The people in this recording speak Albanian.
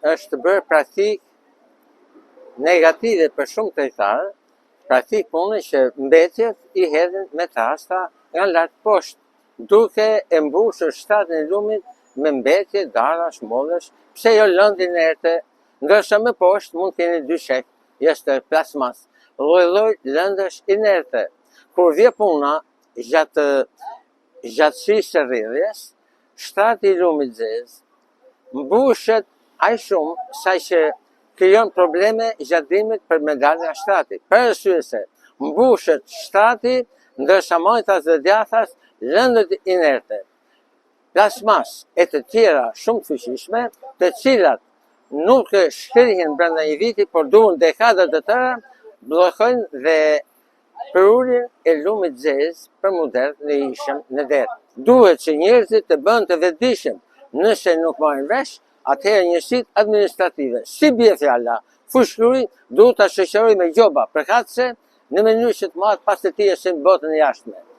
është bërë praktik negative për shumë tregtarë, praktik pune që mbetjet i hedhin me trasta nga lartë poshtë, duke e mbushur shtatin e lumit me mbetje, darash, mollesh, pse jo lëndë inerte, ndërsa më poshtë mund keni dy shek, jeshtë plasmas, lloj-lloj lëndësh inerte. Kur vje puna gjatë gjatësisë së rrjedhjes, shtrati i lumit zezë mbushet aq shumë sa që krijon probleme gjatëdimit për me dalë nga shtrati. Për arsye se mbushet shtrati, ndërsa majtas dhe djathas lëndët inerte, plasmas e të tjera shumë të fuqishme, të cilat nuk shkrihen brenda një viti, por duhen dekada të tëra, bllokojnë dhe përurin e lumit zezë për mu derdh në ishëm në derë. Duhet që njerëzit të bëhen të vetëdijshëm. Nëse nuk marrin vesh, atëherë njësitë administrative, si bie fjala, fushkuri, duhet ta shoqërojë me gjoba përkatëse në mënyrë që të marrë pas të tij në botën e jashtme.